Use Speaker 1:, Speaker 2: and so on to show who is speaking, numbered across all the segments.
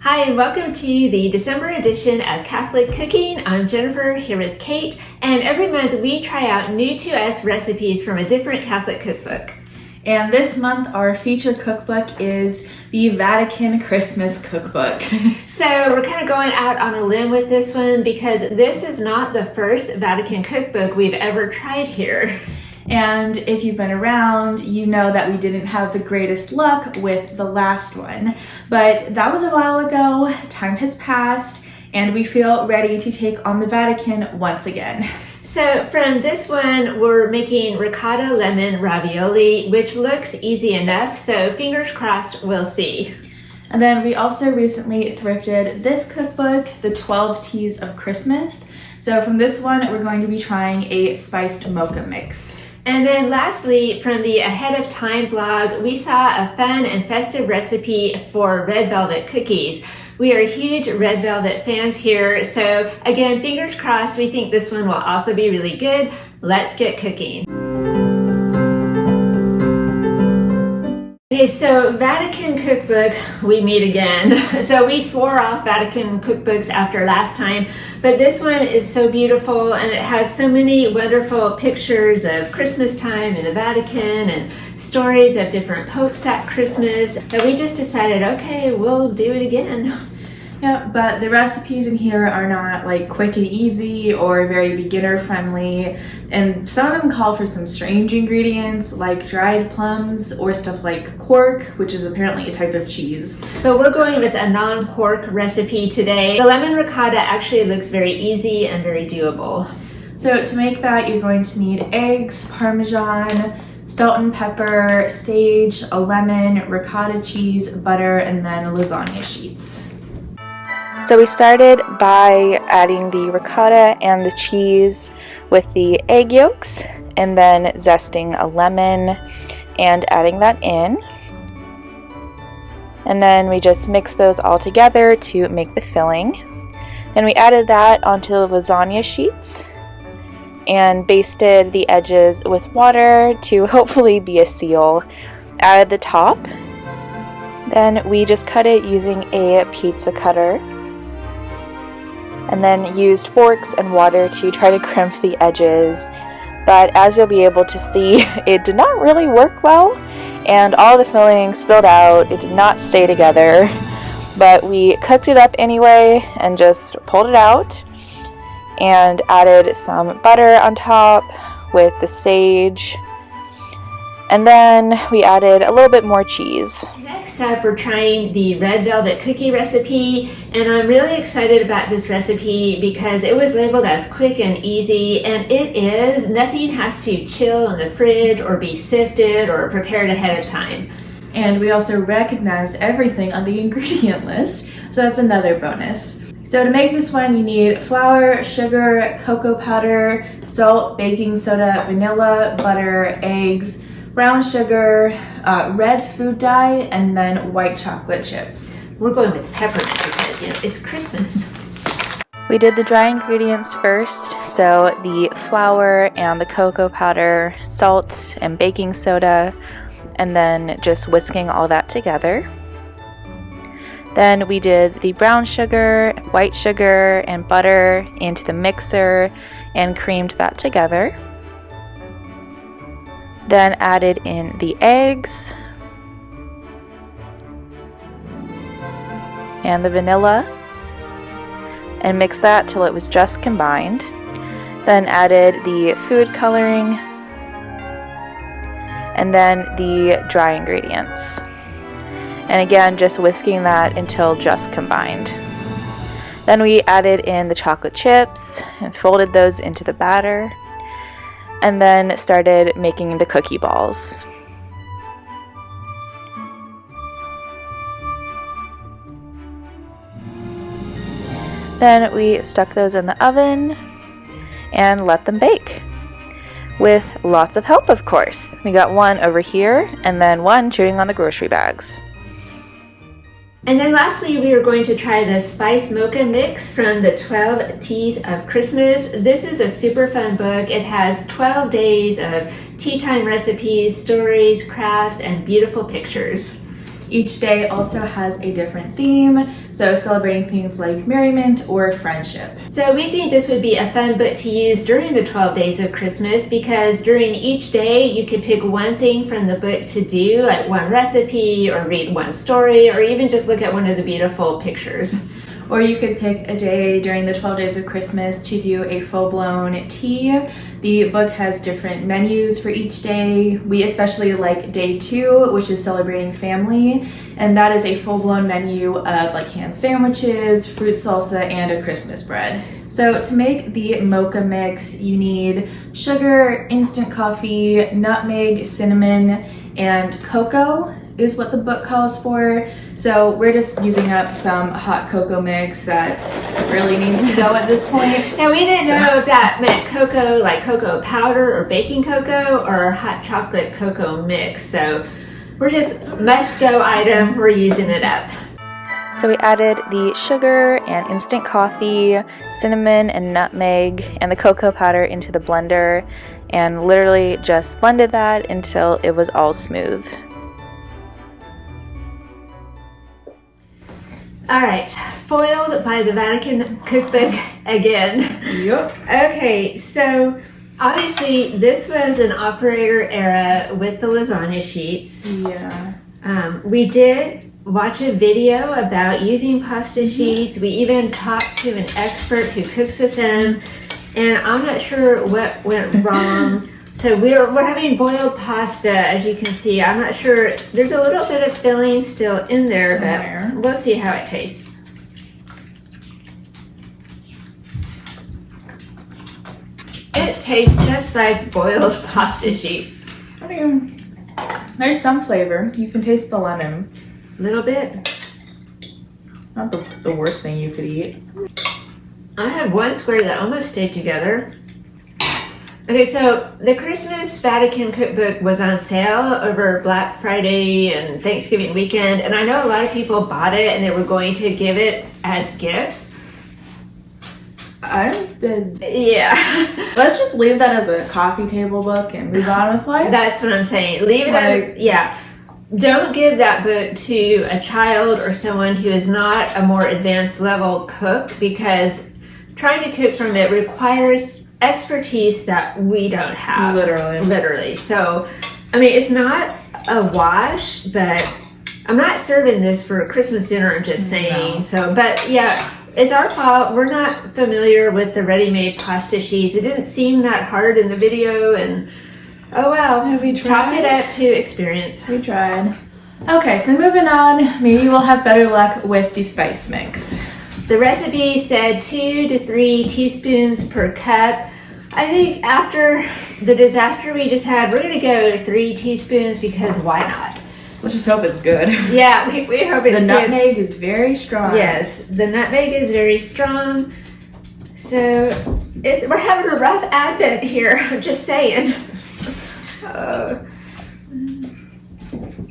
Speaker 1: Hi, and welcome to the December edition of Catholic Cooking. I'm Jennifer, here with Kate, and every month we try out new to us recipes from a different Catholic cookbook.
Speaker 2: And this month our feature cookbook is the Vatican Christmas Cookbook.
Speaker 1: So we're kind of going out on a limb with this one because this is not the first Vatican cookbook we've ever tried here.
Speaker 2: And if you've been around, you know that we didn't have the greatest luck with the last one. But that was a while ago, time has passed, and we feel ready to take on the Vatican once again.
Speaker 1: So from this one, we're making ricotta lemon ravioli, which looks easy enough, so fingers crossed we'll see.
Speaker 2: And then we also recently thrifted this cookbook, The 12 Teas of Christmas. So from this one, we're going to be trying a spiced mocha mix.
Speaker 1: And then lastly, from the Ahead of Time blog, we saw a fun and festive recipe for red velvet cookies. We are huge red velvet fans here, so again, fingers crossed, we think this one will also be really good. Let's get cooking. Okay, so Vatican Cookbook, we meet again. So we swore off Vatican cookbooks after last time, but this one is so beautiful and it has so many wonderful pictures of Christmas time in the Vatican and stories of different popes at Christmas that we just decided, okay, we'll do it again.
Speaker 2: Yeah, but the recipes in here are not like quick and easy or very beginner friendly, and some of them call for some strange ingredients like dried plums or stuff like quark, which is apparently a type of cheese.
Speaker 1: But we're going with a non-quark recipe today. The lemon ricotta actually looks very easy and very doable.
Speaker 2: So to make that, you're going to need eggs, Parmesan, salt and pepper, sage, a lemon, ricotta cheese, butter, and then lasagna sheets. So we started by adding the ricotta and the cheese with the egg yolks, and then zesting a lemon and adding that in. And then we just mix those all together to make the filling. Then we added that onto the lasagna sheets and basted the edges with water to hopefully be a seal. Added the top. Then we just cut it using a pizza cutter, and then used forks and water to try to crimp the edges. But as you'll be able to see, it did not really work well, and all the filling spilled out. It did not stay together, but we cooked it up anyway and just pulled it out and added some butter on top with the sage, and then we added a little bit more cheese.
Speaker 1: Next up, we're trying the red velvet cookie recipe, and I'm really excited about this recipe because it was labeled as quick and easy, and it is. Nothing has to chill in the fridge or be sifted or prepared ahead of time.
Speaker 2: And we also recognized everything on the ingredient list, so that's another bonus. So to make this one, you need flour, sugar, cocoa powder, salt, baking soda, vanilla, butter, eggs, brown sugar, red food dye, and then white chocolate chips.
Speaker 1: We're going with peppermint because, you know, it's Christmas.
Speaker 2: We did the dry ingredients first, so the flour and the cocoa powder, salt and baking soda, and then just whisking all that together. Then we did the brown sugar, white sugar, and butter into the mixer and creamed that together. Then added in the eggs and the vanilla and mixed that till it was just combined. Then added the food coloring and then the dry ingredients. And again, just whisking that until just combined. Then we added in the chocolate chips and folded those into the batter, and then started making the cookie balls. Then we stuck those in the oven and let them bake. With lots of help, of course. We got one over here and then one chewing on the grocery bags.
Speaker 1: And then lastly, we are going to try the spice mocha mix from the 12 Teas of Christmas. This is a super fun book. It has 12 days of tea time recipes, stories, crafts, and beautiful pictures.
Speaker 2: Each day also has a different theme. So celebrating things like merriment or friendship.
Speaker 1: So we think this would be a fun book to use during the 12 days of Christmas, because during each day you could pick one thing from the book to do, like one recipe or read one story or even just look at one of the beautiful pictures.
Speaker 2: Or you could pick a day during the 12 days of Christmas to do a full-blown tea. The book has different menus for each day. We especially like day 2, which is celebrating family, and that is a full-blown menu of like ham sandwiches, fruit salsa, and a Christmas bread. So to make the mocha mix, you need sugar, instant coffee, nutmeg, cinnamon, and cocoa is what the book calls for. So we're just using up some hot cocoa mix that really needs to go at this point.
Speaker 1: And we didn't know if that meant cocoa, like cocoa powder or baking cocoa, or hot chocolate cocoa mix. So we're just must-go item, we're using it up.
Speaker 2: So we added the sugar and instant coffee, cinnamon and nutmeg, and the cocoa powder into the blender, and literally just blended that until it was all smooth.
Speaker 1: All right, foiled by the Vatican Cookbook again.
Speaker 2: Yep.
Speaker 1: Okay, so obviously this was an operator era with the lasagna sheets.
Speaker 2: Yeah.
Speaker 1: We did watch a video about using pasta sheets. We even talked to an expert who cooks with them, and I'm not sure what went wrong. So we're having boiled pasta, as you can see. I'm not sure, there's a little bit of filling still in there,
Speaker 2: somewhere,
Speaker 1: but we'll see how it tastes. It tastes just like boiled pasta sheets.
Speaker 2: I mean, there's some flavor. You can taste the lemon.
Speaker 1: A little bit.
Speaker 2: Not the worst thing you could eat.
Speaker 1: I had one square that almost stayed together. Okay, so the Christmas Vatican Cookbook was on sale over Black Friday and Thanksgiving weekend, and I know a lot of people bought it and they were going to give it as gifts. Yeah.
Speaker 2: Let's just leave that as a coffee table book and move on with life.
Speaker 1: That's what I'm saying. Leave it as, yeah. Don't give that book to a child or someone who is not a more advanced level cook, because trying to cook from it requires expertise that we don't have. Literally. So, I mean, it's not a wash, but I'm not serving this for a Christmas dinner, I'm just saying. No. So, but yeah, it's our fault. We're not familiar with the ready-made pasta sheets. It didn't seem that hard in the video, and oh well.
Speaker 2: Have we tried?
Speaker 1: Chalk it up to experience.
Speaker 2: We tried. Okay, so moving on, maybe we'll have better luck with the spice mix.
Speaker 1: The recipe said 2 to 3 teaspoons per cup. I think after the disaster we just had, we're gonna go 3 teaspoons, because why not?
Speaker 2: Let's just hope it's good.
Speaker 1: Yeah, we hope it's good.
Speaker 2: The nutmeg is very strong.
Speaker 1: Yes, the nutmeg is very strong. So we're having a rough Advent here, I'm just saying.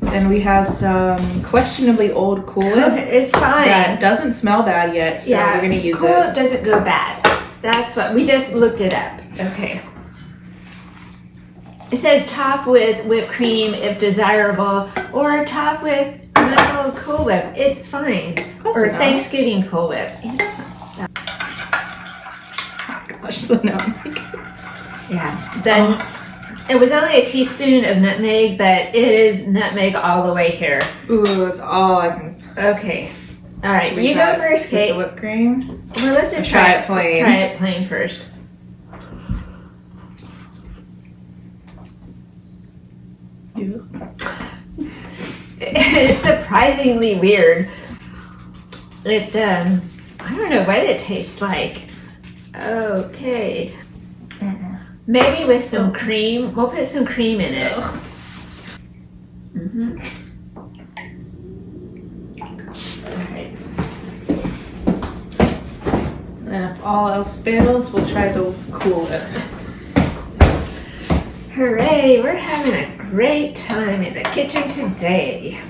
Speaker 2: Then we have some questionably old Cool Whip.
Speaker 1: It's fine.
Speaker 2: That doesn't smell bad yet, so we're gonna use
Speaker 1: Cool
Speaker 2: it.
Speaker 1: Whip doesn't go bad. That's what we just looked it up. Okay. It says top with whipped cream if desirable, or top with little Cool Whip. It's fine. Or Thanksgiving Cool Whip.
Speaker 2: Gosh, the nutmeg.
Speaker 1: Yeah. Then it was only a teaspoon of nutmeg, but it is nutmeg all the way here.
Speaker 2: Ooh, that's all I can smell.
Speaker 1: Okay. All right, you go first, Kate.
Speaker 2: The whipped cream.
Speaker 1: Well, let's just try it plain. Let's try it plain first. It's surprisingly weird. It, I don't know what it tastes like. Okay. Maybe with some cream. We'll put some cream in it. Mm-hmm. Alright.
Speaker 2: And if all else fails, we'll try the Cool Whip.
Speaker 1: Hooray! We're having a great time in the kitchen today.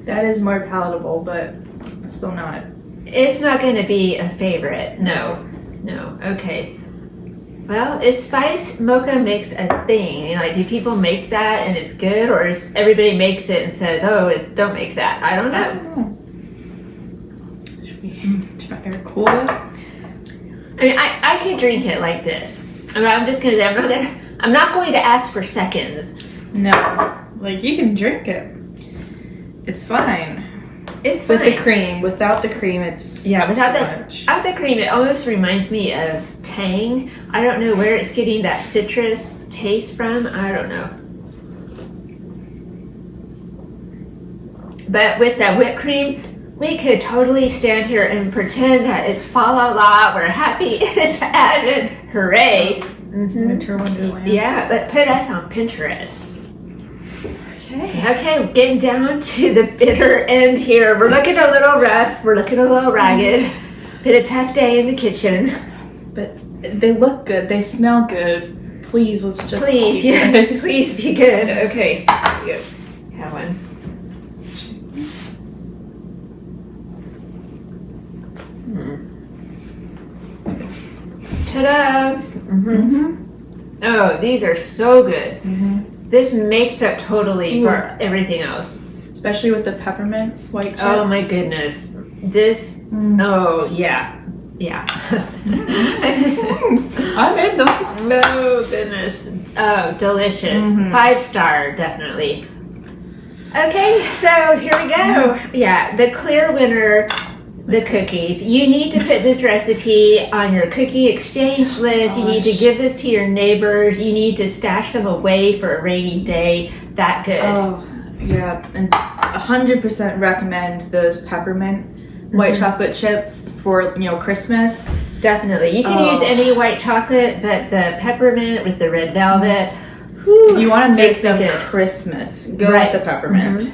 Speaker 2: That is more palatable, but it's still not.
Speaker 1: It's not going to be a favorite. No. Okay. Well, is spice mocha mix a thing? You know, like, do people make that and it's good, or is everybody makes it and says, "Oh, don't make that"? I don't know.
Speaker 3: Should we try to cool it?
Speaker 1: I mean, I could drink it like this. I mean, I'm just gonna say I'm not going to ask for seconds.
Speaker 3: No, like you can drink it. It's fine.
Speaker 1: It's fine.
Speaker 3: With the cream. Without the cream, it's
Speaker 1: without
Speaker 3: too
Speaker 1: the
Speaker 3: much.
Speaker 1: without the cream, it almost reminds me of Tang. I don't know where it's getting that citrus taste from. I don't know. But with that whipped cream, we could totally stand here and pretend that it's fa la la. We're happy. It's added. Hooray!
Speaker 3: Winter Wonderland.
Speaker 1: Yeah, but put us on Pinterest.
Speaker 3: Okay.
Speaker 1: Okay, we're getting down to the bitter end here. We're looking a little rough. We're looking a little ragged. Been a tough day in the kitchen.
Speaker 3: But they look good. They smell good. Please, let's just
Speaker 1: Please,
Speaker 3: be
Speaker 1: yes,
Speaker 3: good.
Speaker 1: please be good. Okay, good. Have one. Ta-da! Oh, these are so good. This makes up totally for everything else.
Speaker 3: Especially with the peppermint white chips.
Speaker 1: Oh my goodness. This, oh yeah. Yeah.
Speaker 3: I made them.
Speaker 1: Oh goodness. Oh, delicious. 5-star, definitely. Okay, so here we go. Yeah, the clear winner, the cookies. You need to put this recipe on your cookie exchange list. You need to give this to your neighbors. You need to stash them away for a rainy day. That good.
Speaker 3: Oh, yeah. And 100% recommend those peppermint white chocolate chips for, Christmas.
Speaker 1: Definitely. You can use any white chocolate, but the peppermint with the red velvet.
Speaker 3: If you want to make them
Speaker 1: good.
Speaker 3: Christmas, go with the peppermint.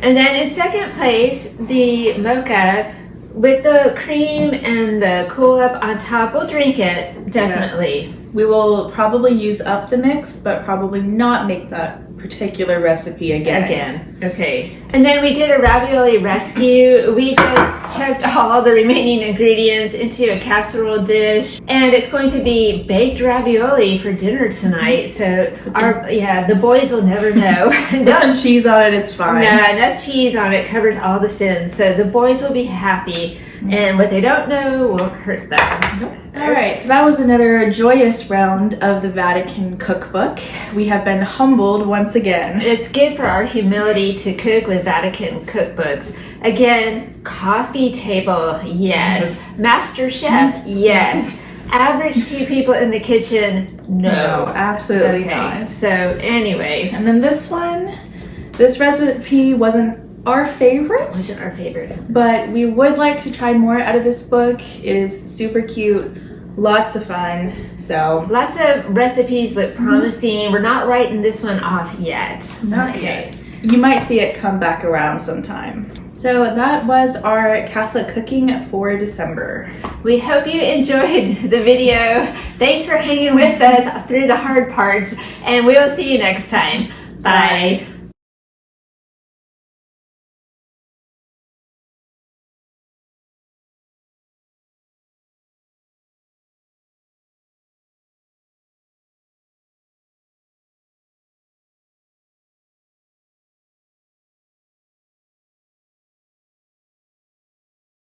Speaker 1: And then in second place, the mocha with the cream and the Cool Up on top. We'll drink it, definitely.
Speaker 3: Yeah. We will probably use up the mix, but probably not make that particular recipe again.
Speaker 1: Okay. And then we did a ravioli rescue. We just chucked all the remaining ingredients into a casserole dish, and it's going to be baked ravioli for dinner tonight. So the boys will never know.
Speaker 3: Put some cheese on it, it's fine.
Speaker 1: No, enough cheese on it covers all the sins. So the boys will be happy, and what they don't know won't hurt them.
Speaker 3: All right, so that was another joyous round of the Vatican Cookbook. We have been humbled once again.
Speaker 1: It's good for our humility to cook with Vatican cookbooks. Again, coffee table, yes. Master chef, yes. Average 2 people in the kitchen, no.
Speaker 3: Absolutely not.
Speaker 1: So anyway.
Speaker 3: And then this recipe wasn't our favorite.
Speaker 1: Wasn't our favorite.
Speaker 3: But we would like to try more out of this book. It is super cute, lots of fun. So
Speaker 1: lots of recipes look promising. We're not writing this one off yet.
Speaker 3: Not yet. You might see it come back around sometime. So that was our Catholic cooking for December.
Speaker 1: We hope you enjoyed the video. Thanks for hanging with us through the hard parts, and we'll see you next time. Bye.